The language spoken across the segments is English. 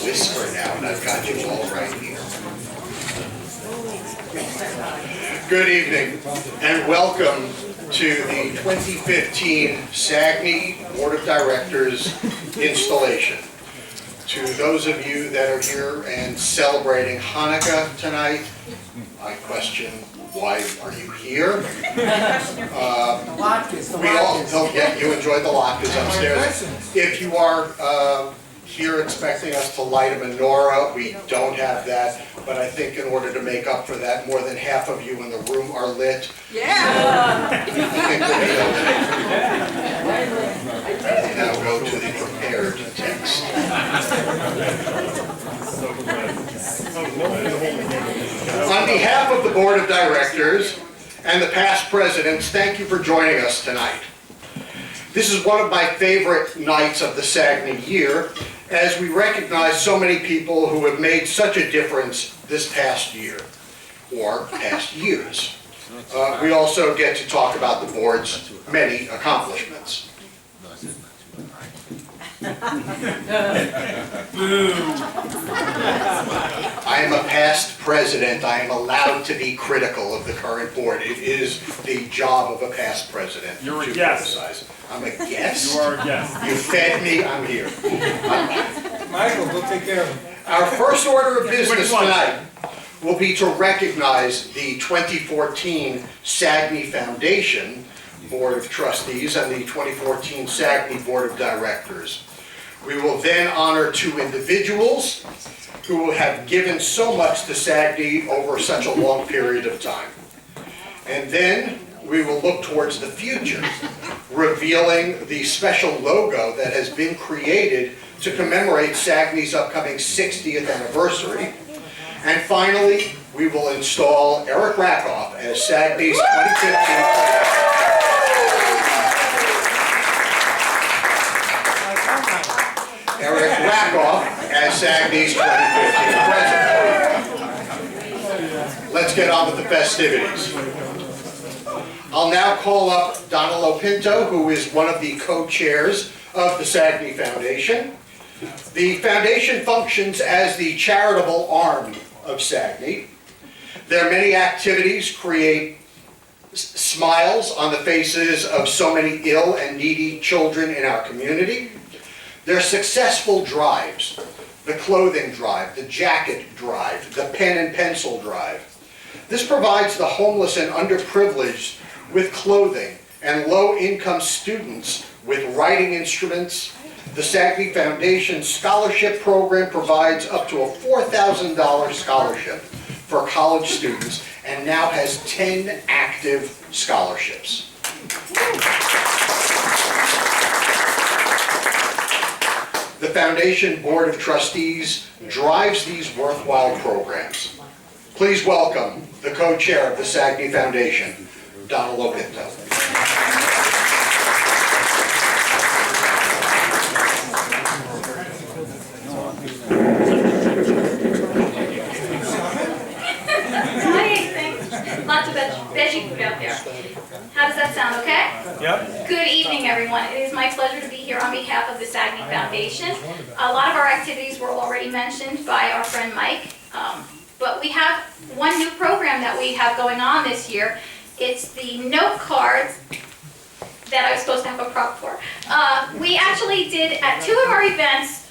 whisper now, and I've got you all right here. Good evening, and welcome to the 2015 SAGNY Board of Directors installation. To those of you that are here and celebrating Hanukkah tonight, I question, why are you here? You enjoyed the latkes upstairs. If you are here expecting us to light a menorah, we don't have that, but I think in order to make up for that, more than half of you in the room are lit. Yeah! I think we'll be okay. Now go to the prepared text. On behalf of the Board of Directors and the past presidents, thank you for joining us tonight. This is one of my favorite nights of the SAGNY year, as we recognize so many people who have made such a difference this past year, or past years. We also get to talk about the board's many accomplishments. I am a past president. I am allowed to be critical of the current board. It is the job of a past president to criticize. I'm a guest? You are a guest. You fed me, I'm here. Michael, go take care of him. Our first order of business tonight will be to recognize the 2014 SAGNY Foundation Board of Trustees and the 2014 SAGNY Board of Directors. We will then honor two individuals who have given so much to SAGNY over such a long period of time. And then we will look towards the future, revealing the special logo that has been created to commemorate SAGNY's upcoming 60th anniversary. And finally, we will install Eric Rakoff as SAGNY's 2015 Eric Rakoff as SAGNY's 2015 president. Let's get on with the festivities. I'll now call up Donna Lopinto, who is one of the co-chairs of the SAGNY Foundation. The foundation functions as the charitable arm of SAGNY. Their many activities create smiles on the faces of so many ill and needy children in our community. Their successful drives, the clothing drive, the jacket drive, the pen and pencil drive. This provides the homeless and underprivileged with clothing and low-income students with writing instruments. The SAGNY Foundation Scholarship Program provides up to a $4,000 scholarship for college students and now has 10 active scholarships. The Foundation Board of Trustees drives these worthwhile programs. Please welcome the co-chair of the SAGNY Foundation, Donna Lopinto. Lots of veggie food out there. How does that sound, okay? Yep. Good evening, everyone. It is my pleasure to be here on behalf of the SAGNY Foundation. A lot of our activities were already mentioned by our friend Mike, but we have one new program that we have going on this year. It's the note cards that I was supposed to have a prop for. We actually did at two of our events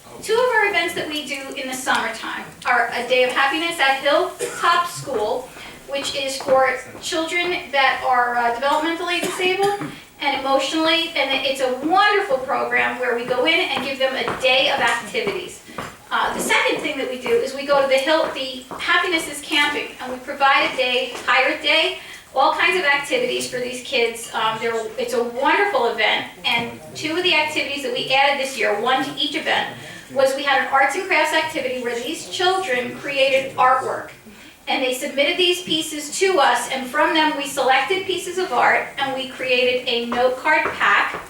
that we do in the summertime are a Day of Happiness at Hilltop School, which is for children that are developmentally disabled and emotionally, and it's a wonderful program where we go in and give them a day of activities. The second thing that we do is we go to the Happiness is Camping, and we provide a day, hired day, all kinds of activities for these kids. It's a wonderful event, and two of the activities that we added this year, one to each event, was we had an arts and crafts activity where these children created artwork. And they submitted these pieces to us, and from them we selected pieces of art and we created a note card pack.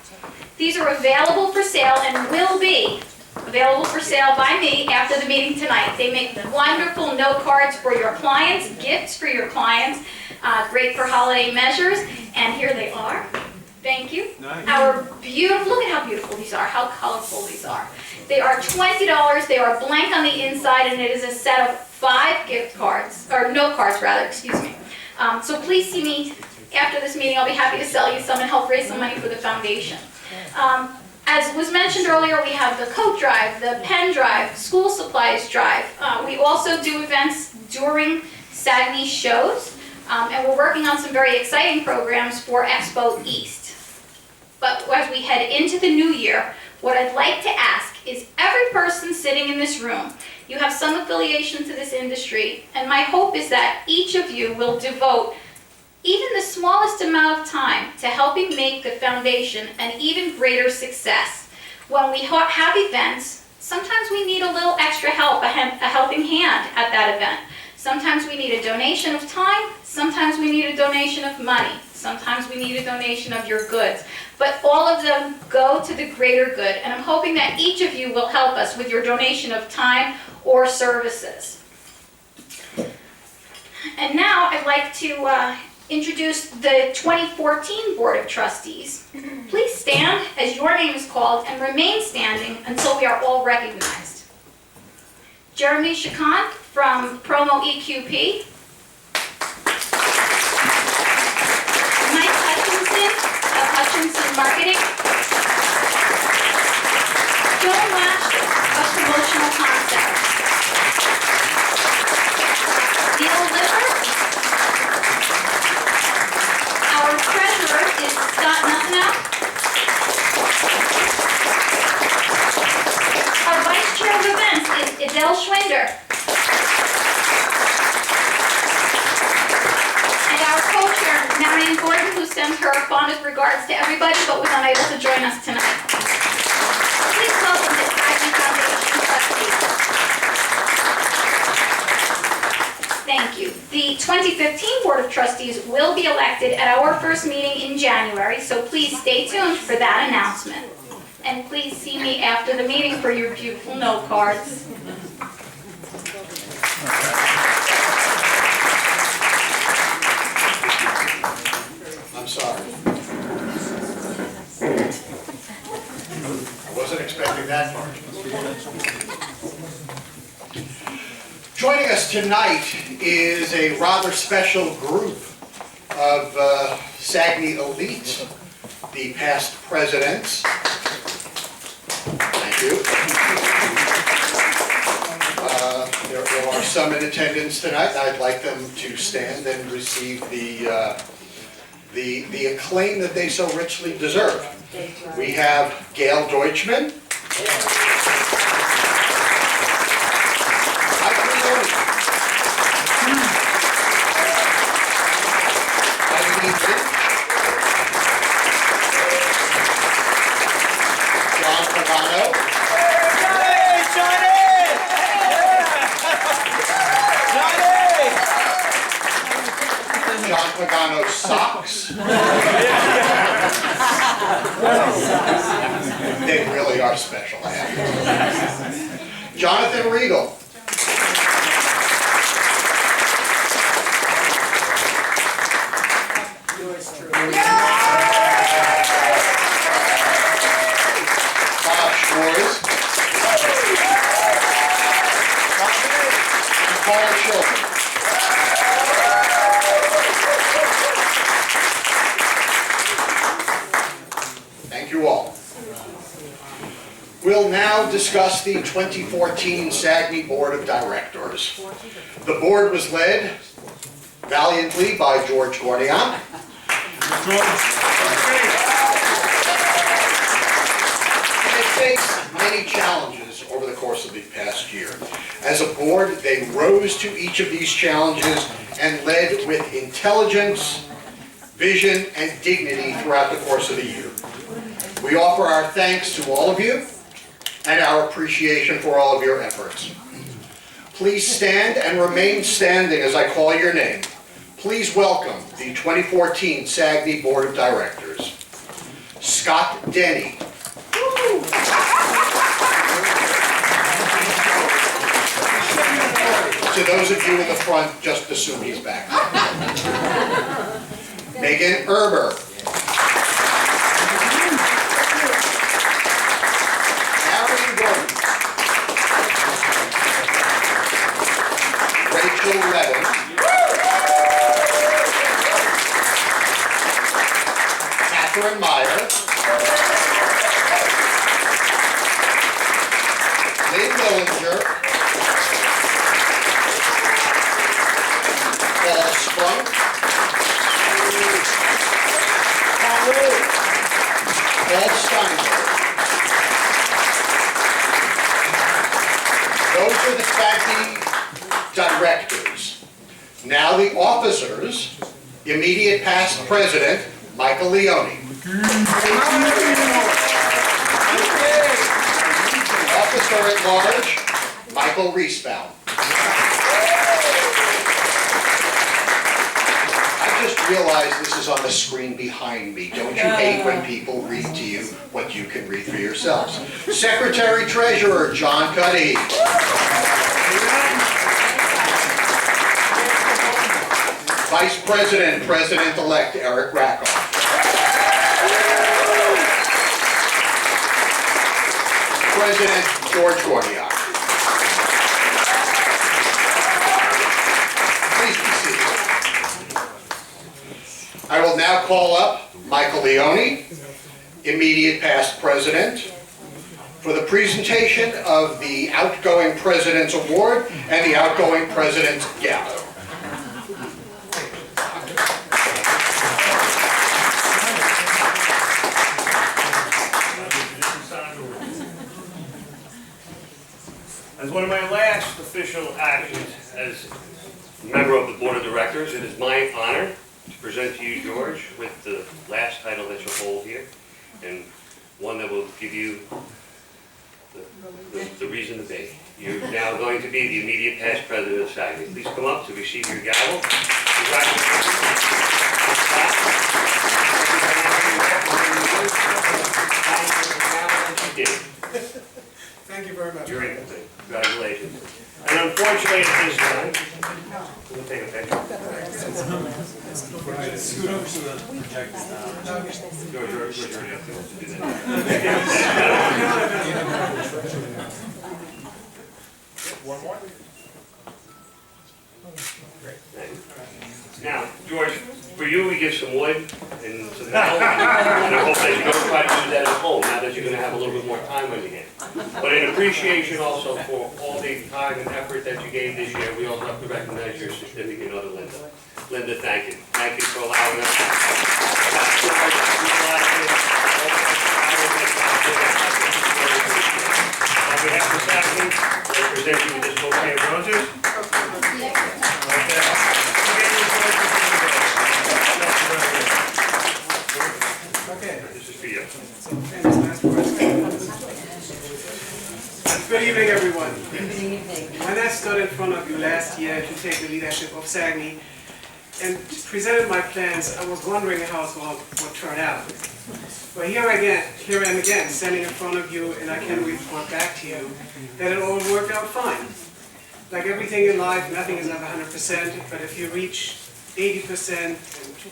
These are available for sale and will be available for sale by me after the meeting tonight. They make wonderful note cards for your clients, gifts for your clients, great for holiday measures, and here they are. Thank you. Nice. Our beautiful, look at how beautiful these are, how colorful these are. They are $20, they are blank on the inside, and it is a set of 5 gift cards, or note cards rather, excuse me. So please see me after this meeting. I'll be happy to sell you some and help raise some money for the foundation. As was mentioned earlier, we have the coat drive, the pen drive, school supplies drive. We also do events during SAGNY shows, and we're working on some very exciting programs for Expo East. But as we head into the new year, what I'd like to ask is every person sitting in this room, you have some affiliation to this industry, and my hope is that each of you will devote even the smallest amount of time to helping make the foundation an even greater success. When we have events, sometimes we need a little extra help, a helping hand at that event. Sometimes we need a donation of time, sometimes we need a donation of money, sometimes we need a donation of your goods. But all of them go to the greater good, and I'm hoping that each of you will help us with your donation of time or services. And now I'd like to introduce the 2014 Board of Trustees. Please stand as your name is called and remain standing until we are all recognized. Jeremy Chacon from Promo EQP. Mike Hutchinson of Hutchinson Marketing. Joan Lash of Promotional Concepts. Neil Liver. Our treasurer is Scott Nussenow. Our vice chair of events is Adele Schwinder. And our co-chair, Marion Gordon, who sends her fondest regards to everybody but was unable to join us tonight. Please welcome the SAGNY Foundation trustees. Thank you. The 2015 Board of Trustees will be elected at our first meeting in January, so please stay tuned for that announcement. And please see me after the meeting for your beautiful note cards. I'm sorry. I wasn't expecting that part. Joining us tonight is a rather special group of SAGNY elite, the past presidents. Thank you. There are some in attendance tonight. I'd like them to stand and receive the acclaim that they so richly deserve. We have Gail Deutschman. John Pagano. John Pagano's socks. They really are special. I have to say. Jonathan Riegel. Bob Schwartz. And Paul Chilton. Thank you all. We'll now discuss the 2014 SAGNY Board of Directors. The board was led valiantly by George Gordian. And they faced many challenges over the course of the past year. As a board, they rose to each of these challenges and led with intelligence, vision, and dignity throughout the course of the year. We offer our thanks to all of you and our appreciation for all of your efforts. Please stand and remain standing as I call your name. Please welcome the 2014 SAGNY Board of Directors. Scott Denny. To those of you in the front, just assume he's back. Megan Erber. SAGNY directors. Now the officers, immediate past president, Michael Leone. Officer at large, Michael Riesbaum. I just realized this is on the screen behind me. Don't you hate when people read to you what you can read for yourselves? Secretary Treasurer, John Cuddy. Vice President, President-elect Eric Rackoff. President George Gordiak. Please be seated. I will now call up Michael Leone, immediate past president, for the presentation of the Outgoing President's Award and the Outgoing President's Gala. As one of my last official actions as a member of the Board of Directors, it is my honor to present to you, George, with the last title that you'll hold here, and one that will give you the reason to be. You're now going to be the immediate past president of SAGNY. Please come up to receive your gavel. Thank you very much. You're in. Congratulations. And unfortunately, at this time, we'll take a picture. Scoot over to the projector. George, already up there to do that. One more? Now, George, for you, we get some wood and some metal, and I hope that you don't try to do that at home, now that you're going to have a little bit more time on your hands. But in appreciation also for all the time and effort that you gave this year, we also have to recognize your significant other, Linda. Linda, thank you. Thank you for allowing us. On behalf of SAGNY, I present you with this bouquet of roses. Okay. This is for you. Good evening, everyone. When I stood in front of you last year to take the leadership of SAGNY and presented my plans, I was wondering how it would turn out. But here I am again, standing in front of you, and I can report back to you that it all worked out fine. Like everything in life, nothing is ever 100%, but if you reach 80%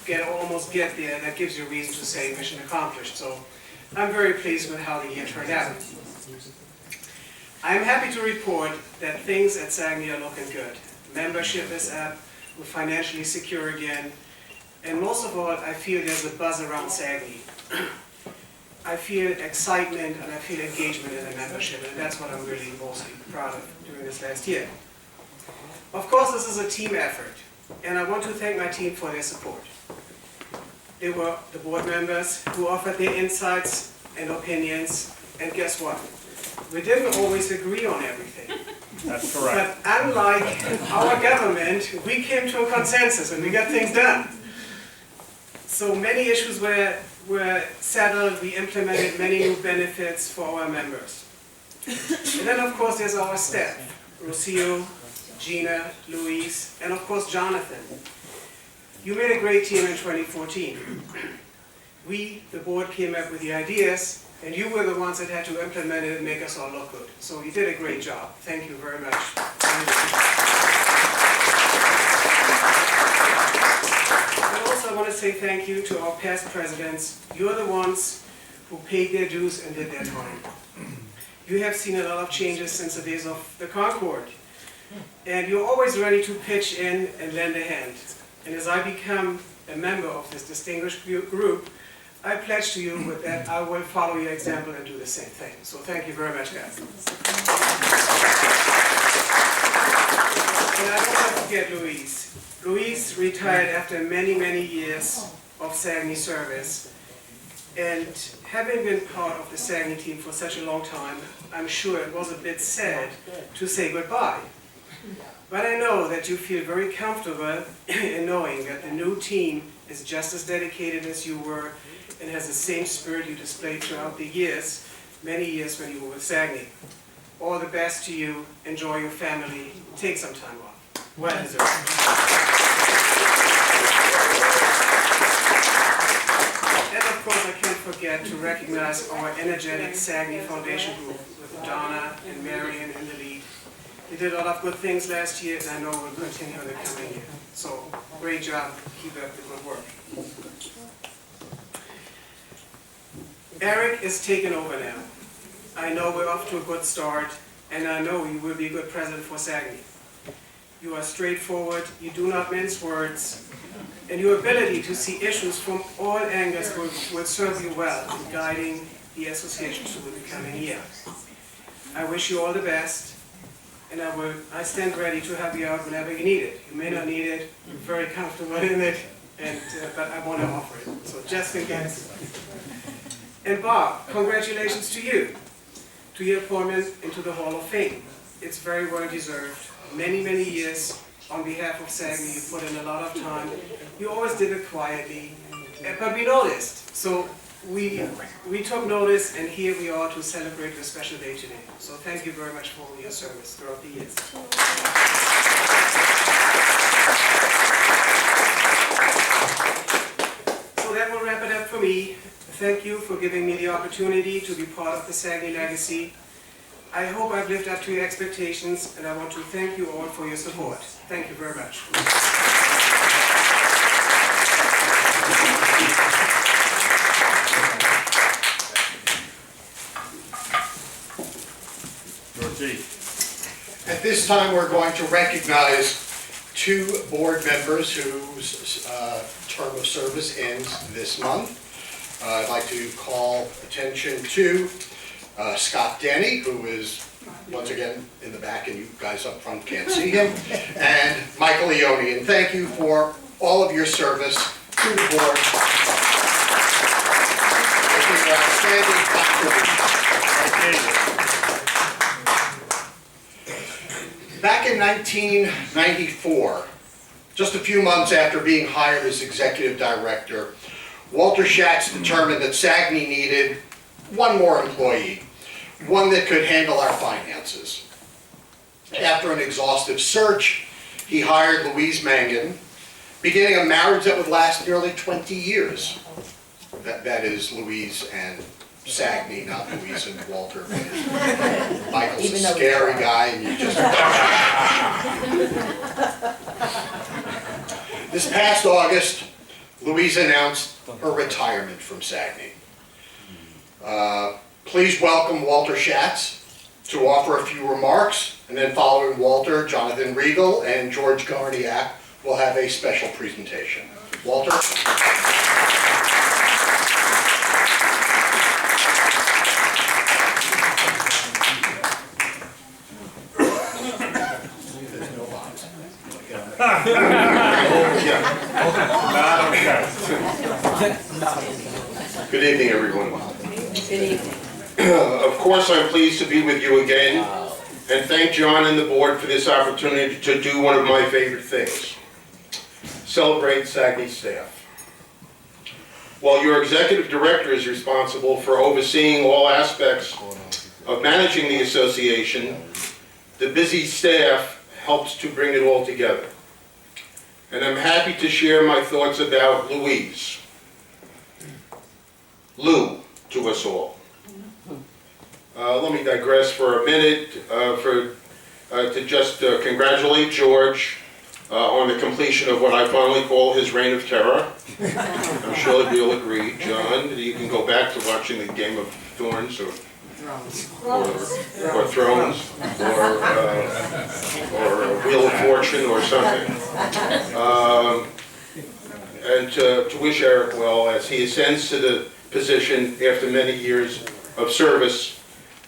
and almost get there, that gives you a reason to say mission accomplished. So I'm very pleased with how the year turned out. I'm happy to report that things at SAGNY are looking good. Membership is up, we're financially secure again, and most of all, I feel there's a buzz around SAGNY. I feel excitement and I feel engagement in the membership, and that's what I'm really mostly proud of during this last year. Of course, this is a team effort, and I want to thank my team for their support. They were the board members who offered their insights and opinions, and guess what? We didn't always agree on everything. That's correct. But unlike our government, we came to a consensus and we got things done. So many issues were settled, we implemented many new benefits for our members. And then of course there's our staff, Rocio, Gina, Louise, and of course Jonathan. You made a great team in 2014. We, the board, came up with the ideas, and you were the ones that had to implement it and make us all look good. So you did a great job. Thank you very much. And also I want to say thank you to our past presidents. You're the ones who paid their dues and did their time. You have seen a lot of changes since the days of the Concord. And you're always ready to pitch in and lend a hand. And as I become a member of this distinguished group, I pledge to you with that I will follow your example and do the same thing. So thank you very much, guys. And I don't want to forget Louise. Louise retired after many, many years of SAGNY service. And having been part of the SAGNY team for such a long time, I'm sure it was a bit sad to say goodbye. But I know that you feel very comfortable in knowing that the new team is just as dedicated as you were and has the same spirit you displayed throughout the years, many years when you were with SAGNY. All the best to you. Enjoy your family. Take some time off. Well deserved. And of course, I can't forget to recognize our energetic SAGNY Foundation group with Donna and Marion in the lead. They did a lot of good things last year, and I know we'll continue in the coming year. So, great job. Keep up the good work. Eric is taking over now. I know we're off to a good start, and I know you will be a good president for SAGNY. You are straightforward, you do not mince words, and your ability to see issues from all angles will serve you well in guiding the association through the coming year. I wish you all the best, and I stand ready to help you out whenever you need it. You may not need it, you're very comfortable in it, but I want to offer it, so just in case. And Bob, congratulations to you, to your appointment into the Hall of Fame. It's very well deserved. Many, many years on behalf of SAGNY, you put in a lot of time. You always did it quietly, but we noticed. So we took notice, and here we are to celebrate your special day today. So thank you very much for your service throughout the years. So that will wrap it up for me. Thank you for giving me the opportunity to be part of the SAGNY legacy. I hope I've lived up to your expectations, and I want to thank you all for your support. Thank you very much. At this time, we're going to recognize two board members whose term of service ends this month. I'd like to call attention to Scott Denny, who is once again in the back, and you guys up front can't see him, and Michael Leone. And thank you for all of your service to the board. Thank you for outstanding contributions. Back in 1994, just a few months after being hired as executive director, Walter Schatz determined that SAGNY needed one more employee, one that could handle our finances. After an exhaustive search, he hired Louise Mangan, beginning a marriage that would last nearly 20 years. That is Louise and SAGNY, not Louise and Walter. Michael's a scary guy, and you just... This past August, Louise announced her retirement from SAGNY. Please welcome Walter Schatz to offer a few remarks, and then following Walter, Jonathan Riegel and George Garniak will have a special presentation. Walter? Good evening, everyone. Good evening. Of course, I'm pleased to be with you again, and thank John and the board for this opportunity to do one of my favorite things, celebrate SAGNY staff. While your executive director is responsible for overseeing all aspects of managing the association, the busy staff helps to bring it all together. And I'm happy to share my thoughts about Louise. Lou, to us all. Let me digress for a minute to just congratulate George on the completion of what I fondly call his reign of terror. I'm sure you'll agree, John. You can go back to watching the Game of Thrones or Thrones or Wheel of Fortune or something. And to wish Eric well as he ascends to the position after many years of service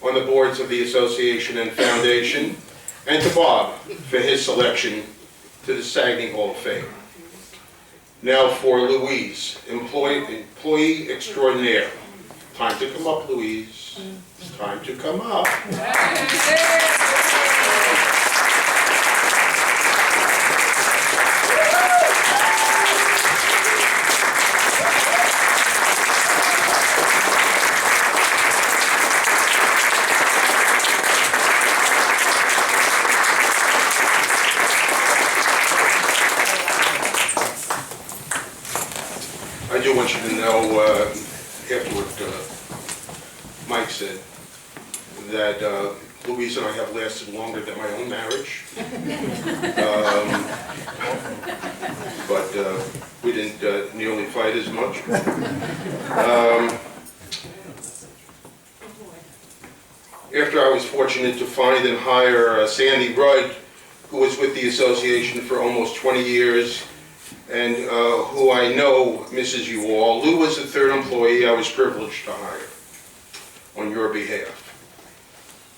on the boards of the association and foundation, and to Bob for his selection to the SAGNY Hall of Fame. Now for Louise, employee extraordinaire. Time to come up, Louise. It's time to come up. I do want you to know, after what Mike said, that Louise and I have lasted longer than my own marriage. But we didn't nearly fight as much. After I was fortunate to find and hire Sandy Rudd, who was with the association for almost 20 years, and who I know misses you all. Lou was the third employee I was privileged to hire on your behalf.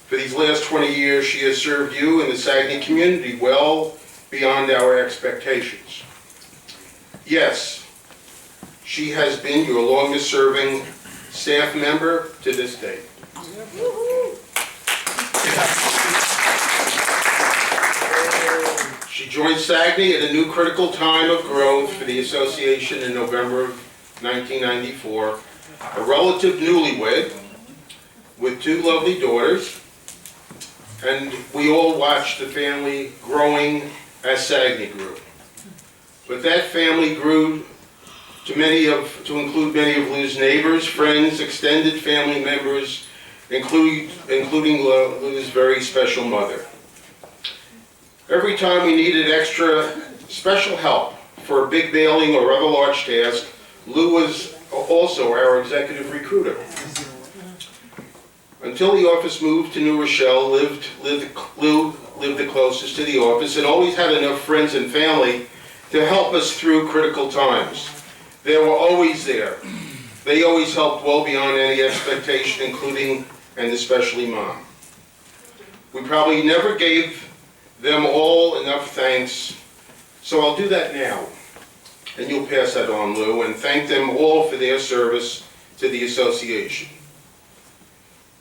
For these last 20 years, she has served you and the Saguenay community well beyond our expectations. Yes, she has been your longest-serving staff member to this day. She joined Saguenay at a new critical time of growth for the association in November of 1994, a relative newlywed with two lovely daughters, and we all watched the family growing as Saguenay grew. But that family grew to include many of Lou's neighbors, friends, extended family members, including Lou's very special mother. Every time we needed extra special help for a big mailing or other large task, Lou was also our executive recruiter. Until the office moved to New Rochelle, Lou lived the closest to the office and always had enough friends and family to help us through critical times. They were always there. They always helped well beyond any expectation, including and especially Mom. We probably never gave them all enough thanks, so I'll do that now. And you'll pass that on, Lou, and thank them all for their service to the association.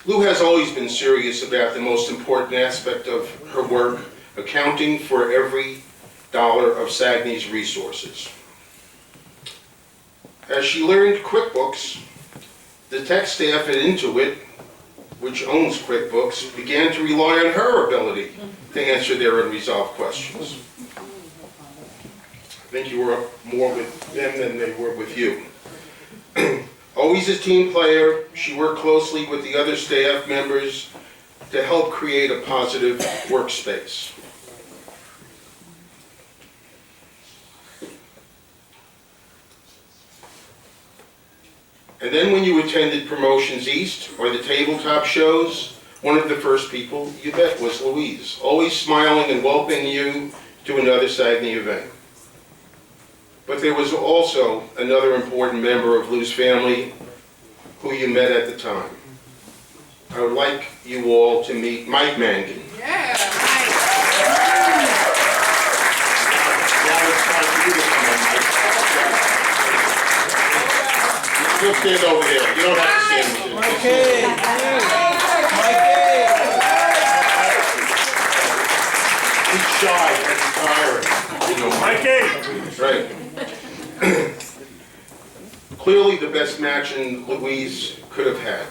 Lou has always been serious about the most important aspect of her work, accounting for every dollar of Saguenay's resources. As she learned QuickBooks, the tech staff at Intuit, which owns QuickBooks, began to rely on her ability to answer their unresolved questions. I think you were more with them than they were with you. Always a team player, she worked closely with the other staff members to help create a positive workspace. And then when you attended Promotions East or the tabletop shows, one of the first people you met was Louise, always smiling and welcoming you to another Saguenay event. But there was also another important member of Lou's family who you met at the time. I would like you all to meet Mike Mangan. Yeah, Now it's time for you to come on, Mike. You'll stand over there. You don't have to stand with it. He's shy and tired. You know, Mikey! Right. Clearly the best match Louise could have had.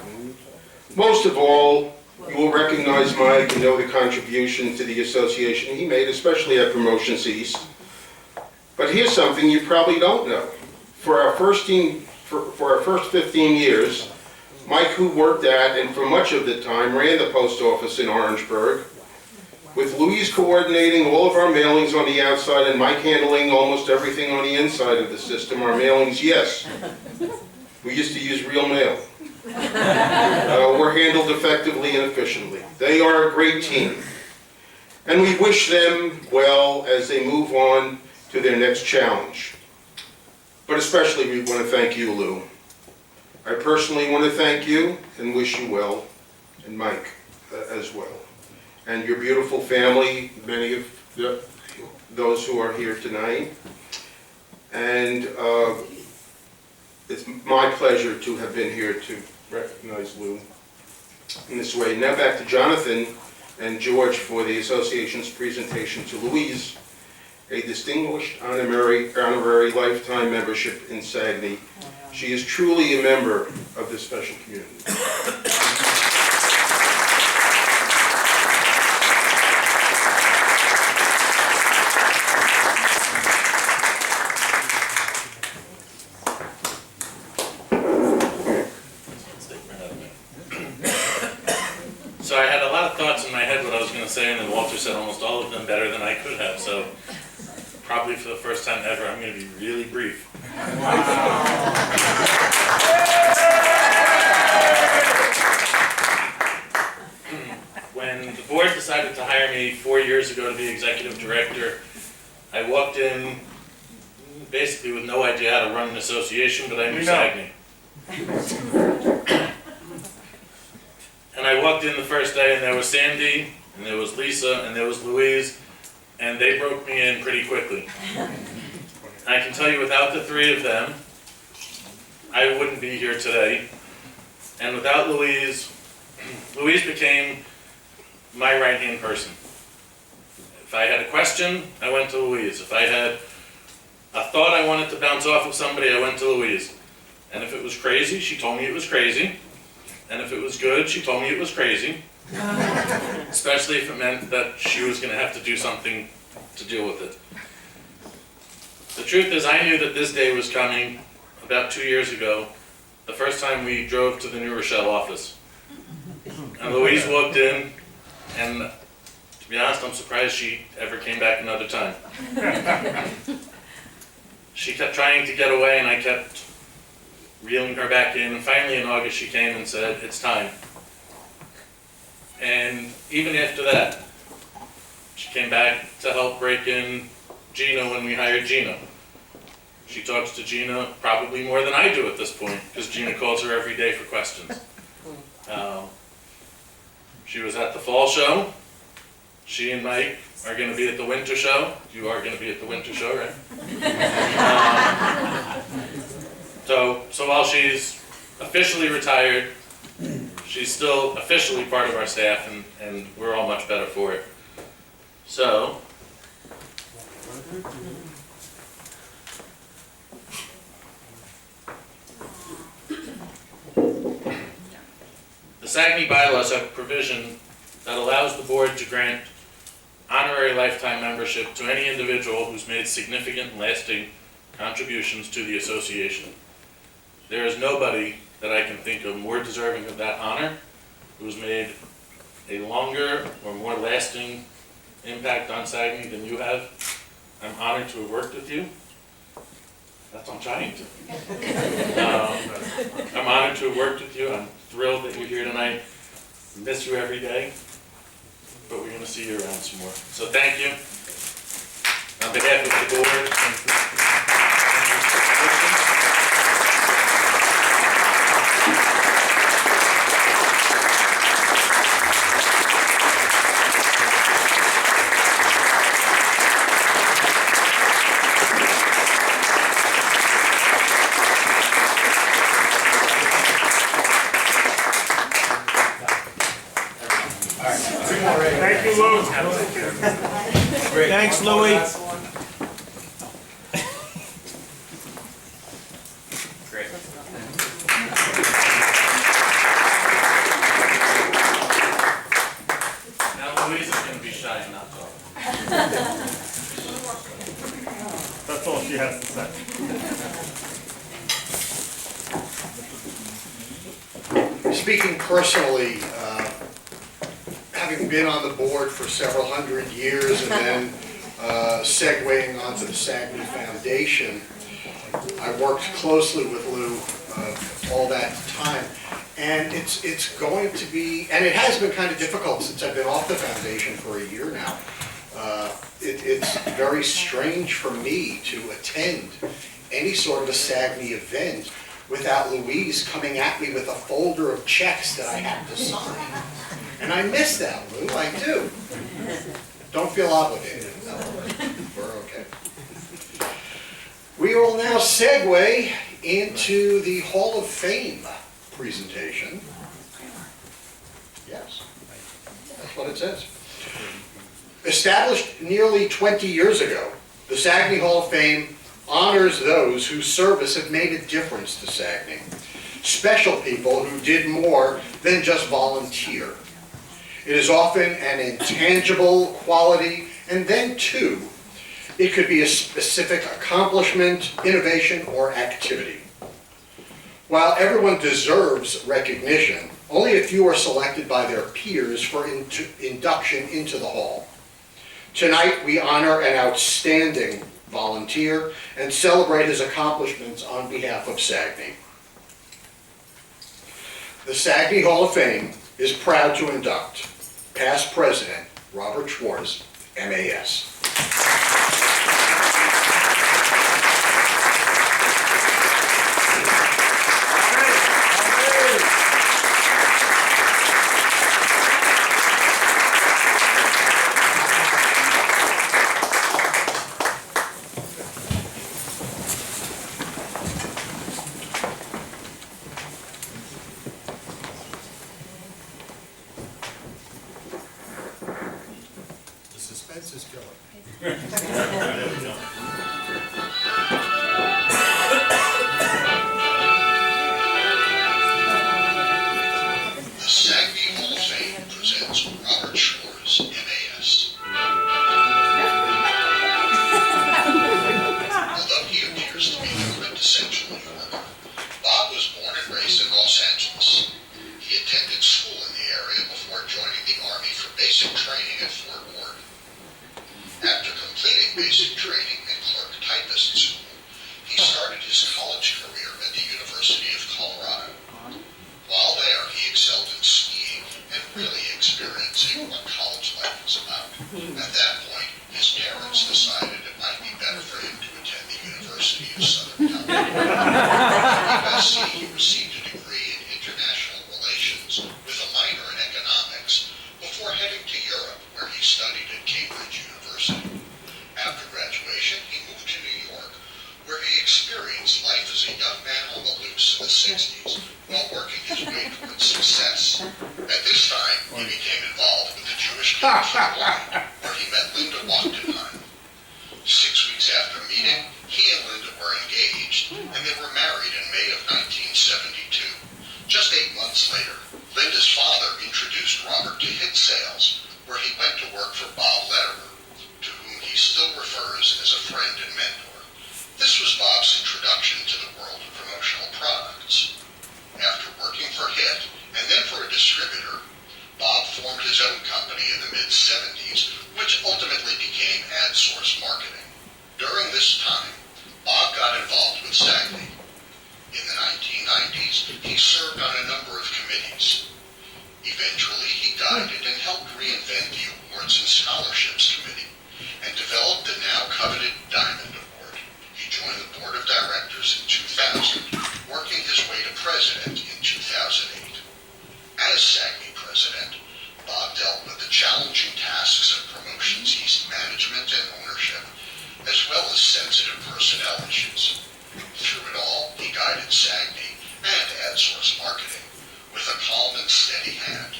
Most of all, you will recognize Mike and know the contribution to the association he made, especially at Promotions East. But here's something you probably don't know. For our first 15 years, Mike, who worked at and for much of the time ran the post office in Orangeburg, with Louise coordinating all of our mailings on the outside and Mike handling almost everything on the inside of the system. Our mailings, yes, we used to use real mail. Were handled effectively and efficiently. They are a great team. And we wish them well as they move on to their next challenge. But especially we want to thank you, Lou. I personally want to thank you and wish you well, and Mike as well. And your beautiful family, many of those who are here tonight. And it's my pleasure to have been here to recognize Lou in this way. Now back to Jonathan and George for the association's presentation to Louise, a distinguished honorary lifetime membership in SAGNY. She is truly a member of this special community. So I had a lot of thoughts in my head what I was going to say, and then Walter said almost all of them better than I could have. So probably for the first time ever, I'm going to be really brief. When the board decided to hire me 4 years ago to be executive director, I walked in basically with no idea how to run an association, but I knew SAGNY. And I walked in the first day and there was Sandy, and there was Lisa, and there was Louise, and they broke me in pretty quickly. And I can tell you without the three of them, I wouldn't be here today. And without Louise, Louise became my right-hand person. If I had a question, I went to Louise. If I had a thought I wanted to bounce off of somebody, I went to Louise. And if it was crazy, she told me it was crazy. And if it was good, she told me it was crazy. Especially if it meant that she was going to have to do something to deal with it. The truth is, I knew that this day was coming about 2 years ago, the first time we drove to the New Rochelle office. And Louise walked in, and to be honest, I'm surprised she ever came back another time. She kept trying to get away, and I kept reeling her back in, and finally in August she came and said, "It's time." And even after that, she came back to help break in Gina when we hired Gina. She talks to Gina probably more than I do at this point, because Gina calls her every day for questions. She was at the fall show. She and Mike are going to be at the winter show. You are going to be at the winter show, right? So while she's officially retired, she's still officially part of our staff, and we're all much better for it. So, the SAGNY bylaws have a provision that allows the board to grant honorary lifetime membership to any individual who's made significant and lasting contributions to the association. There is nobody that I can think of more deserving of that honor who's made a longer or more lasting impact on SAGNY than you have. I'm honored to have worked with you. That's what I'm trying to. I'm honored to have worked with you. I'm thrilled that you're here tonight. Miss you every day, but we're going to see you around some more. So thank you. On behalf of the board, Thank you, Lou. Thanks, Louie. great. Now Louise is going to be shy and not talk. That's all she has to say. Speaking personally, having been on the board for several hundred years and then segueing onto the SAGNY Foundation, I worked closely with Lou all that time. And it's going to be, and it has been kind of difficult since I've been off the foundation for a year now. It's very strange for me to attend any sort of a SAGNY event without Louise coming at me with a folder of checks that I have to sign. And I miss that, Lou, I do. Don't feel obligated. No, we're okay. We will now segue into the Hall of Fame presentation. Yes, that's what it says. Established nearly 20 years ago, the Sagney Hall of Fame honors those whose service have made a difference to Sagney. Special people who did more than just volunteer. It is often an intangible quality, and then too, it could be a specific accomplishment, innovation, or activity. While everyone deserves recognition, only a few are selected by their peers for induction into the Hall. Tonight, we honor an outstanding volunteer and celebrate his accomplishments on behalf of Sagney. The Sagney Hall of Fame is proud to induct past President Robert Schwartz, MAS. The suspense is killing. The Sagney Hall of Fame presents Robert Schwartz, MAS. Although he appears to be the quintessential New Yorker, Bob was born and raised in Los Angeles. He attended school in the area before joining the Army for basic training at Fort Ward. After completing basic training and clerk typist school, he started his college career at the University of Colorado. While there, he excelled in skiing and really experiencing what college life was about. At that point, his parents decided it might be better for him to attend the University of Southern California. At USC, he received a degree in international relations with a minor in economics before heading to Europe, where he studied at Cambridge University. After graduation, he moved to New York, where he experienced life as a young man on the loose in the 60s while working his way towards success. At this time, he became involved with the Jewish community in Hawaii, where he met Linda Wachtenheim. 6 weeks after meeting, he and Linda were engaged, and they were married in May of 1972. Just 8 months later, Linda's father introduced Robert to Hit Sales, where he went to work for Bob Lederer, to whom he still refers as a friend and mentor. This was Bob's introduction to the world of promotional products. After working for Hit, and then for a distributor, Bob formed his own company in the mid-70s, which ultimately became AdSource Marketing. During this time, Bob got involved with Sagney. In the 1990s, he served on a number of committees. Eventually, he guided and helped reinvent the Awards and Scholarships Committee, and developed the now coveted Diamond Award. He joined the board of directors in 2000, working his way to president in 2008. As Sagney president, Bob dealt with the challenging tasks of Promotions East management and ownership, as well as sensitive personnel issues. Through it all, he guided Sagney and AdSource Marketing with a calm and steady hand.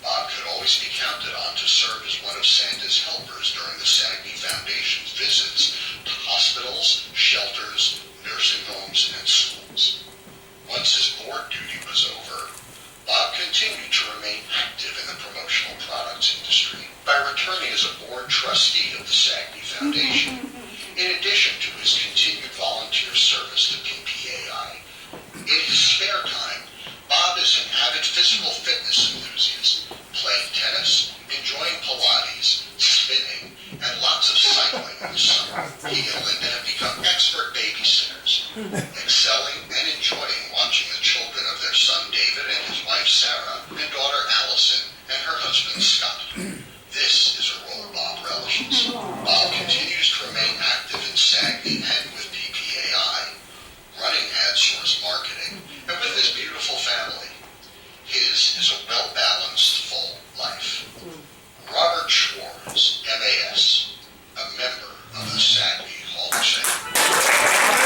Bob could always be counted on to serve as one of Santa's helpers during the Sagney Foundation's visits to hospitals, shelters, nursing homes, and schools. Once his board duty was over, Bob continued to remain active in the promotional products industry by returning as a board trustee of the Sagney Foundation, in addition to his continued volunteer service to PPAI. In his spare time, Bob is an avid physical fitness enthusiast, playing tennis, enjoying Pilates, spinning, and lots of cycling in the summer. He and Linda have become expert babysitters, excelling and enjoying watching the children of their son David and his wife Sarah, and daughter Allison and her husband Scott. This is a role Bob relishes. Bob continues to remain active in Sagney and with PPAI, running AdSource Marketing, and with his beautiful family. His is a well-balanced, full life. Robert Schwartz, MAS, a member of the Sagney Hall of Fame.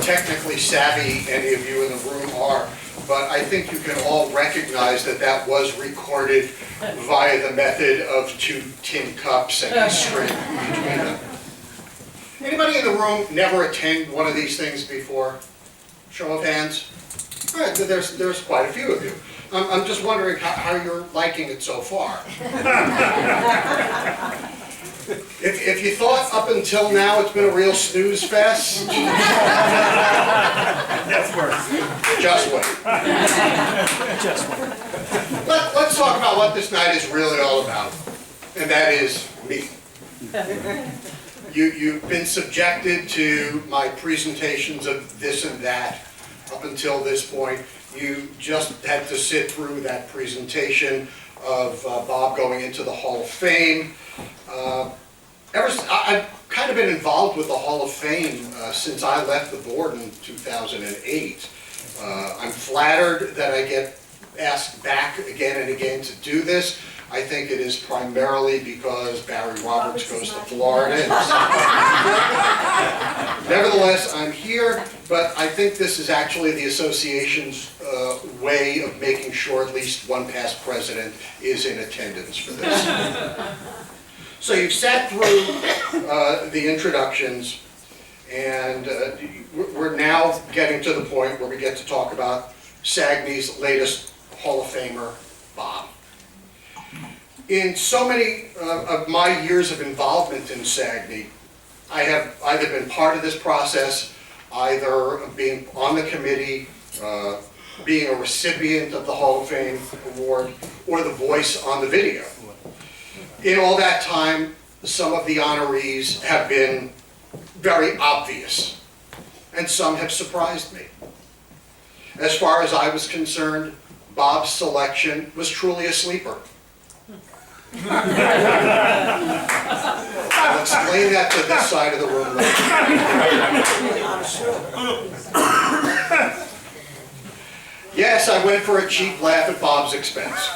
technically savvy any of you in the room are, but I think you can all recognize that that was recorded via the method of 2 tin cups and a string between them. Anybody in the room never attended one of these things before? Show of hands. All right, there's quite a few of you. I'm just wondering how you're liking it so far. If you thought up until now it's been a real snooze fest, That's worse. just wait. Let's talk about what this night is really all about, and that is me. You've been subjected to my presentations of this and that up until this point. You just had to sit through that presentation of Bob going into the Hall of Fame. I've kind of been involved with the Hall of Fame since I left the board in 2008. I'm flattered that I get asked back again and again to do this. I think it is primarily because Barry Roberts goes to Florida. Nevertheless, I'm here, but I think this is actually the association's way of making sure at least one past president is in attendance for this. So you've sat through the introductions, and we're now getting to the point where we get to talk about SAGNY's latest Hall of Famer, Bob. In so many of my years of involvement in SAGNY, I have either been part of this process, either being on the committee, being a recipient of the Hall of Fame award, or the voice on the video. In all that time, some of the honorees have been very obvious, and some have surprised me. As far as I was concerned, Bob's selection was truly a sleeper. I'll explain that to this side of the room later. Yes, I went for a cheap laugh at Bob's expense.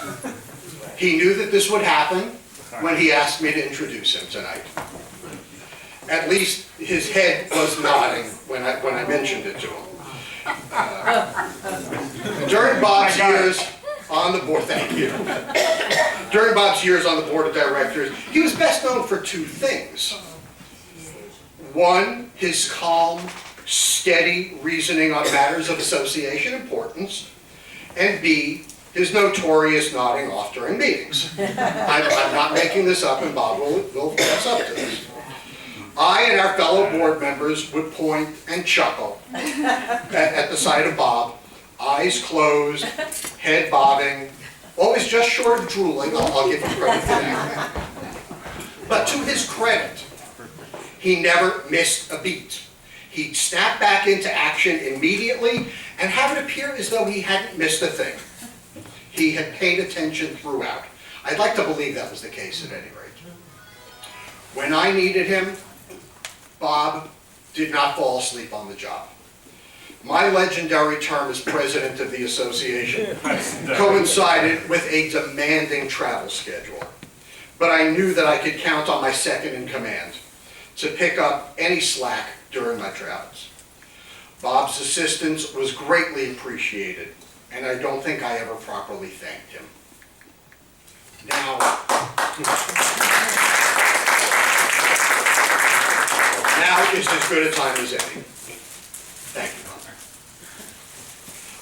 He knew that this would happen when he asked me to introduce him tonight. At least his head was nodding when I mentioned it to him. During Bob's years on the board, thank you. During Bob's years on the board of directors, he was best known for 2 things. One, his calm, steady reasoning on matters of association importance, and B, his notorious nodding off during meetings. I'm not making this up, and Bob will fess up to this. I and our fellow board members would point and chuckle at the sight of Bob, eyes closed, head bobbing, always just short of drooling. I'll give him credit for that. But to his credit, he never missed a beat. He'd snap back into action immediately and have it appear as though he hadn't missed a thing. He had paid attention throughout. I'd like to believe that was the case at any rate. When I needed him, Bob did not fall asleep on the job. My legendary term as president of the association coincided with a demanding travel schedule. But I knew that I could count on my second in command to pick up any slack during my travels. Bob's assistance was greatly appreciated, and I don't think I ever properly thanked him. Now is as good a time as any. Thank you, Bob.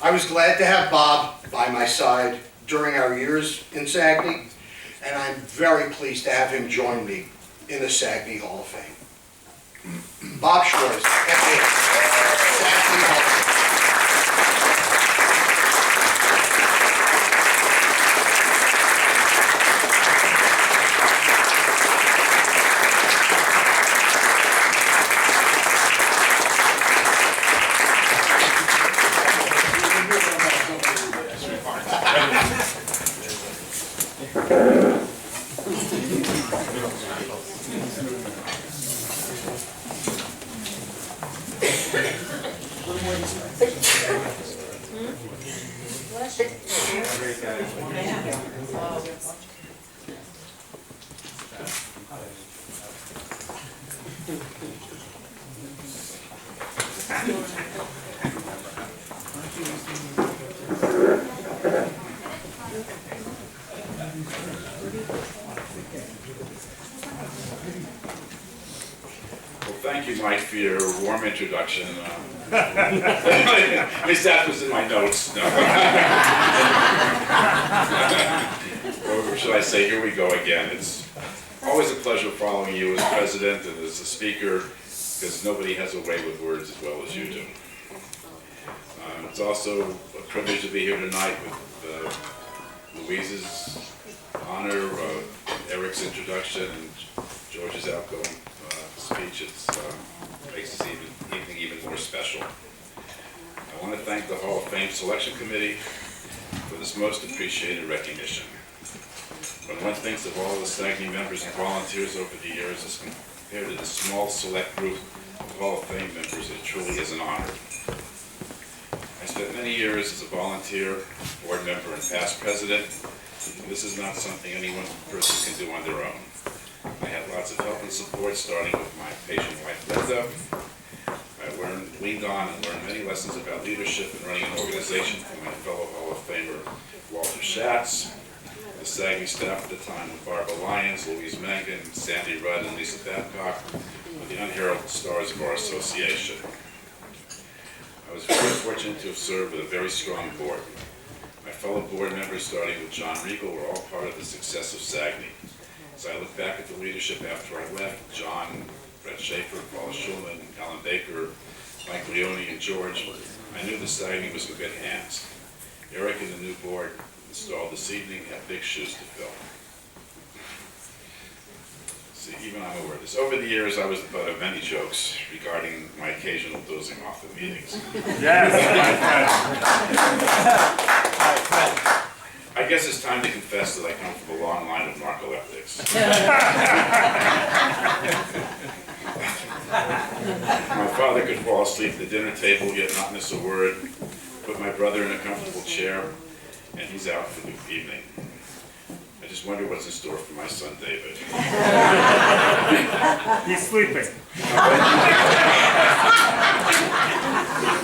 I was glad to have Bob by my side during our years in SAGNY, and I'm very pleased to have him join me in the SAGNY Hall of Fame. Bob Schwartz, SAGNY Hall of Fame. Mike, for your warm introduction. At least that was in my notes. No. Or should I say, here we go again. It's always a pleasure following you as president and as a speaker, because nobody has a way with words as well as you do. It's also a privilege to be here tonight with Louise's honor, Eric's introduction, and George's outgoing speech. It makes this evening even more special. I want to thank the Hall of Fame Selection Committee for this most appreciated recognition. When one thinks of all the SAGNY members and volunteers over the years as compared to the small select group of Hall of Fame members, it truly is an honor. I spent many years as a volunteer, board member, and past president. This is not something any one person can do on their own. I had lots of help and support, starting with my patient wife, Linda. I leaned on and learned many lessons about leadership and running an organization from my fellow Hall of Famer, Walter Schatz, the SAGNY staff at the time with Barbara Lyons, Louise Mangan, Sandy Rudd, and Lisa Babcock, were the unheralded stars of our association. I was very fortunate to have served with a very strong board. My fellow board members, starting with John Regal, were all part of the success of SAGNY. As I look back at the leadership after I left, John, Brett Schaefer, Paula Schulman, Alan Baker, Mike Leone, and George, I knew the SAGNY was in good hands. Eric and the new board installed this evening have big shoes to fill. See, even I'm aware of this. Over the years, I was the butt of many jokes regarding my occasional dozing off at meetings. Yes, I guess it's time to confess that I come from a long line of narcoleptics. My father could fall asleep at the dinner table, yet not miss a word, put my brother in a comfortable chair, and he's out for the evening. I just wonder what's in store for my son, David. he's sleeping.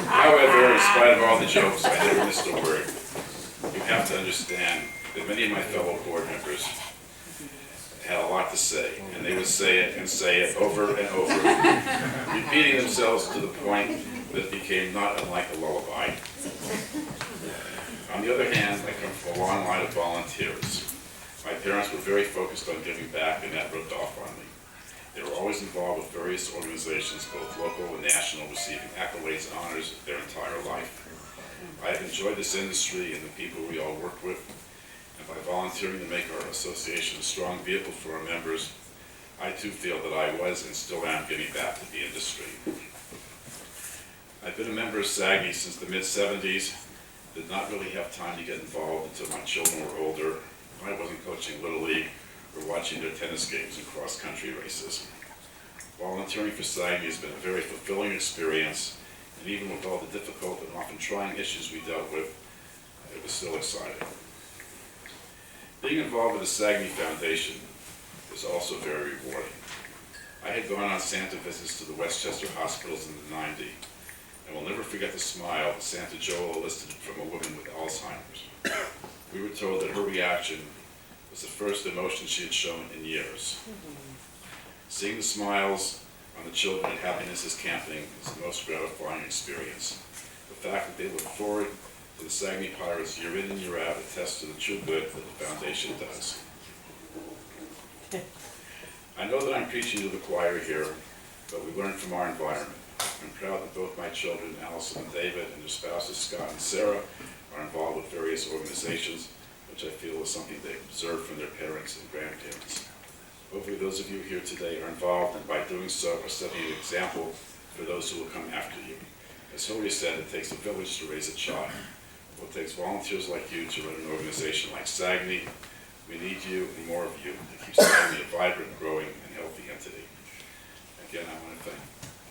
However, in spite of all the jokes, I never missed a word. You have to understand that many of my fellow board members had a lot to say, and they would say it over and over, repeating themselves to the point that it became not unlike a lullaby. On the other hand, I come from a long line of volunteers. My parents were very focused on giving back, and that rubbed off on me. They were always involved with various organizations, both local and national, receiving accolades and honors their entire life. I have enjoyed this industry and the people we all work with, and by volunteering to make our association a strong vehicle for our members, I too feel that I was and still am giving back to the industry. I've been a member of SAGNY since the mid-70s, did not really have time to get involved until my children were older. I wasn't coaching Little League or watching their tennis games and cross-country races. Volunteering for SAGNY has been a very fulfilling experience, and even with all the difficult and often trying issues we dealt with, it was still exciting. Being involved with the SAGNY Foundation was also very rewarding. I had gone on Santa visits to the Westchester hospitals in the '90s, and will never forget the smile that Santa Joel elicited from a woman with Alzheimer's. We were told that her reaction was the first emotion she had shown in years. Seeing the smiles on the children at Happiness Camping is the most gratifying experience. The fact that they look forward to the SAGNY Pirates year in and year out attests to the true good that the foundation does. I know that I'm preaching to the choir here, but we learn from our environment. I'm proud that both my children, Allison and David, and their spouses, Scott and Sarah, are involved with various organizations, which I feel is something they observed from their parents and grandparents. Hopefully those of you here today are involved, and by doing so are setting an example for those who will come after you. As Hilary said, it takes a village to raise a child. Well, it takes volunteers like you to run an organization like SAGNY. We need you and more of you to keep SAGNY a vibrant, growing, and healthy entity. Again, I want to thank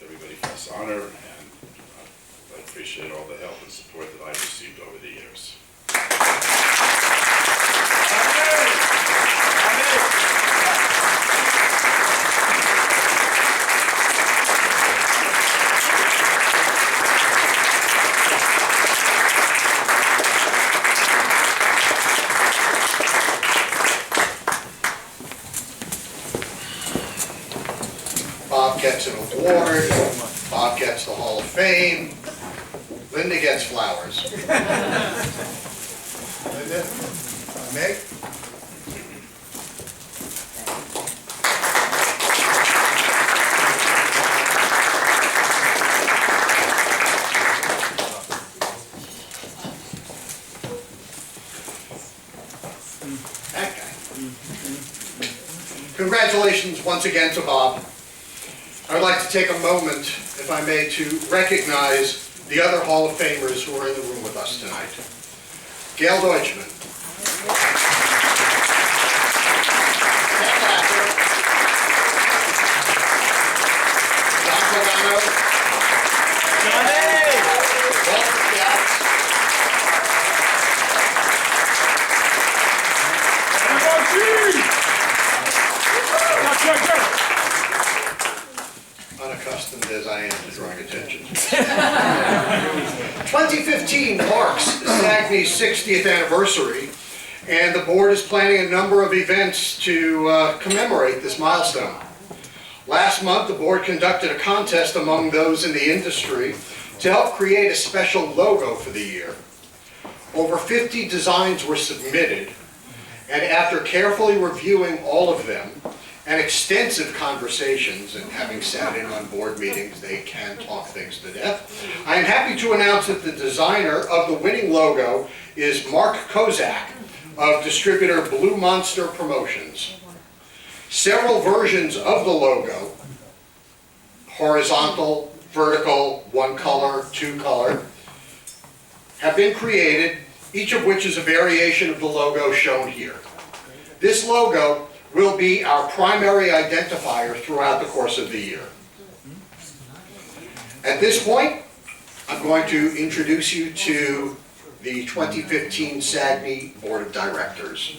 everybody for this honor, and I appreciate all the help and support that I've received over the years. gets an award, Bob gets the Hall of Fame, Linda gets flowers. Linda, Meg? That guy. Congratulations once again to Bob. I would like to take a moment, if I may, to recognize the other Hall of Famers who are in the room with us tonight. Gail Deutschman. John Pagano. Walter Scouts. Unaccustomed as I am to drawing attention. 2015 marks SAGNY's 60th anniversary, and the board is planning a number of events to commemorate this milestone. Last month, the board conducted a contest among those in the industry to help create a special logo for the year. Over 50 designs were submitted, and after carefully reviewing all of them, and extensive conversations, and having sat in on board meetings, they can talk things to death. I am happy to announce that the designer of the winning logo is Mark Kozak of distributor Blue Monster Promotions. Several versions of the logo, horizontal, vertical, one color, two color, have been created, each of which is a variation of the logo shown here. This logo will be our primary identifier throughout the course of the year. At this point, I'm going to introduce you to the 2015 SAGNY Board of Directors.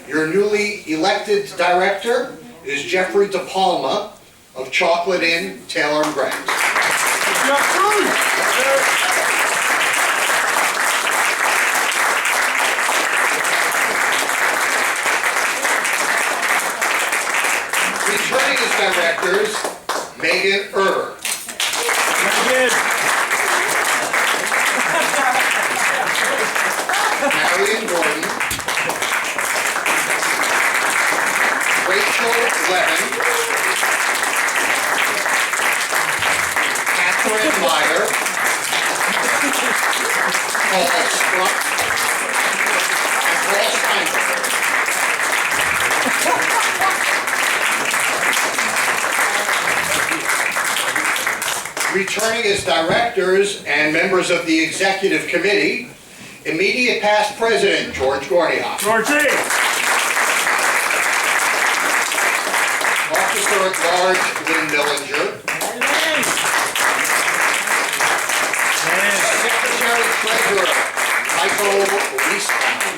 Your newly elected director is Jeffrey DePalma of Chocolate Inn, Taylor & Grants. Returning as directors, Megan Erber. Marion Gordon. Rachel Levin. Catherine Meyer. Paul Struck. And Paul Steinberg. Returning as directors and members of the executive committee, immediate past president George Gorniak. Georgie! Officer at large Lynn Millinger. Secretary treasurer Michael Leestown.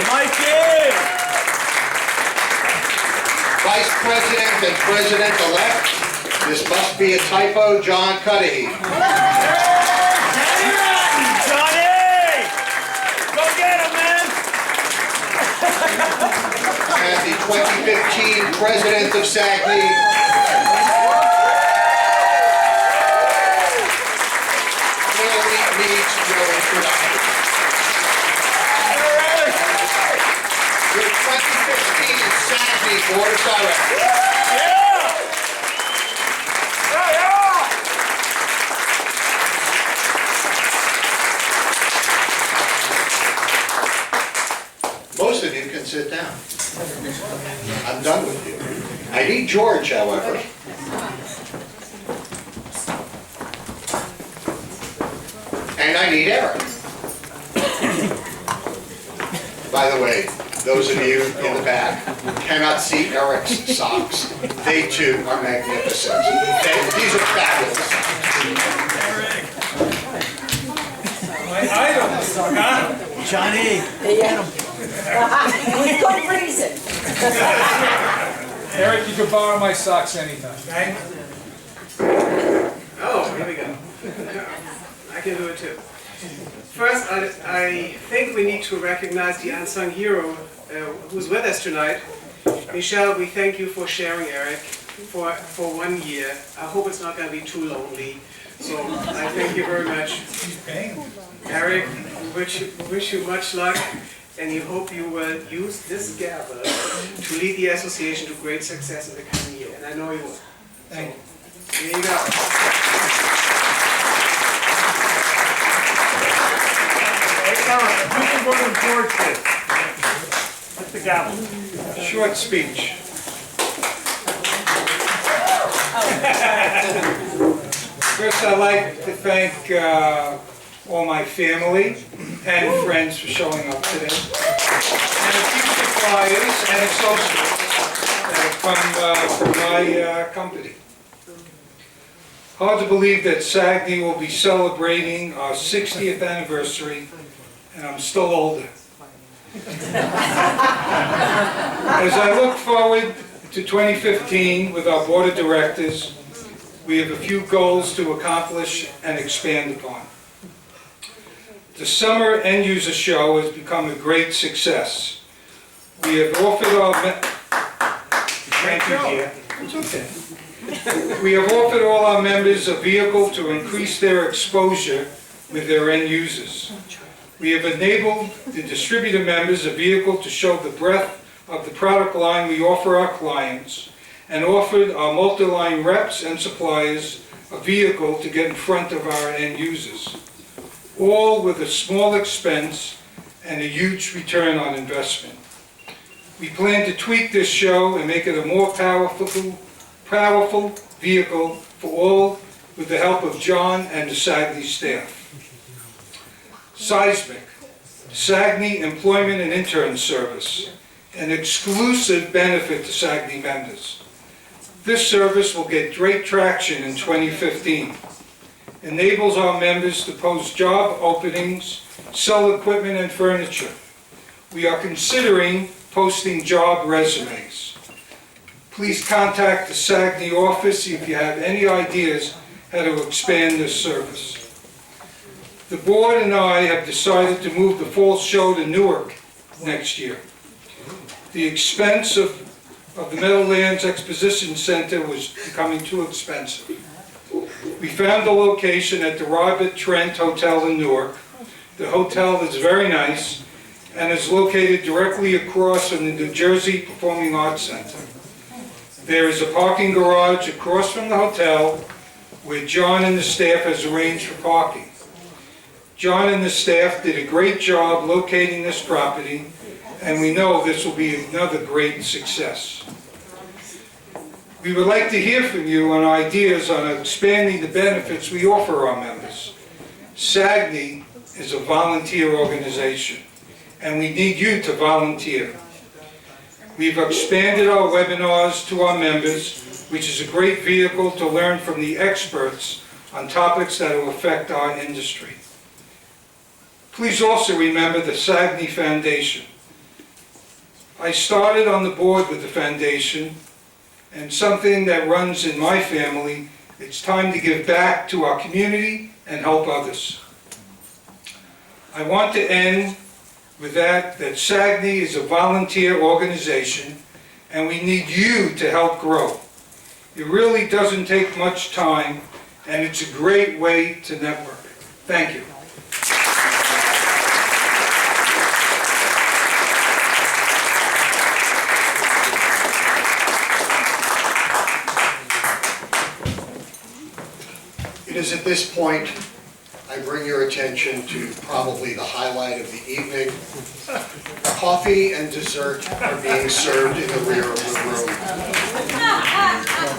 Mikey! Vice president and president-elect, this must be a typo, John Cudahy. Johnny! Go get him, man! And the 2015 president of SAGNY, clearly needs no introduction. Your 2015 SAGNY Board of Directors. Most of you can sit down. I'm done with you. I need George, however. And I need Eric. By the way, those of you in the back cannot see Eric's socks. They too are magnificent. These are fabulous. Johnny! With good reason. Eric, you can borrow my socks anytime. Oh, here we go. I can do it too. First, I think we need to recognize the unsung hero who's with us tonight. Michelle, we thank you for sharing Eric. for 1 year. I hope it's not going to be too lonely. So I thank you very much. Eric, we wish you much luck, and we hope you will use this gavel to lead the association to great success in the coming year, and I know you will. Thank you. Here you go. Short speech. First, I'd like to thank all my family and friends for showing up today. And a few suppliers and associates that have come from my company. Hard to believe that SAGNY will be celebrating our 60th anniversary, and I'm still older. As I look forward to 2015 with our board of directors, we have a few goals to accomplish and expand upon. The summer end user show has become a great success. We have offered our We have offered all our members a vehicle to increase their exposure with their end users. We have enabled the distributor members a vehicle to show the breadth of the product line we offer our clients, and offered our multi-line reps and suppliers a vehicle to get in front of our end users, all with a small expense and a huge return on investment. We plan to tweak this show and make it a more powerful vehicle for all with the help of John and the SAGNY staff. Seismic, SAGNY Employment and Intern Service, an exclusive benefit to SAGNY members. This service will get great traction in 2015. Enables our members to post job openings, sell equipment and furniture. We are considering posting job resumes. Please contact the SAGNY office if you have any ideas how to expand this service. The board and I have decided to move the fall show to Newark next year. The expense of the Meadowlands Exposition Center was becoming too expensive. We found a location at the Robert Trent Hotel in Newark. The hotel is very nice and is located directly across from the New Jersey Performing Arts Center. There is a parking garage across from the hotel where John and the staff has arranged for parking. John and the staff did a great job locating this property, and we know this will be another great success. We would like to hear from you on ideas on expanding the benefits we offer our members. SAGNY is a volunteer organization, and we need you to volunteer. We've expanded our webinars to our members, which is a great vehicle to learn from the experts on topics that will affect our industry. Please also remember the SAGNY Foundation. I started on the board with the foundation, and something that runs in my family, it's time to give back to our community and help others. I want to end with that SAGNY is a volunteer organization, and we need you to help grow. It really doesn't take much time, and it's a great way to network. Thank you. It is at this point I bring your attention to probably the highlight of the evening. Coffee and dessert are being served in the rear of the room.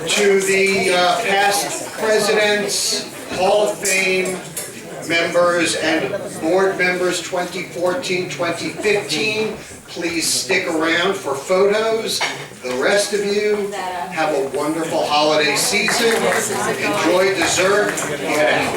To the past presidents, Hall of Fame members, and board members 2014, 2015, please stick around for photos. The rest of you, have a wonderful holiday season. Enjoy dessert. You had a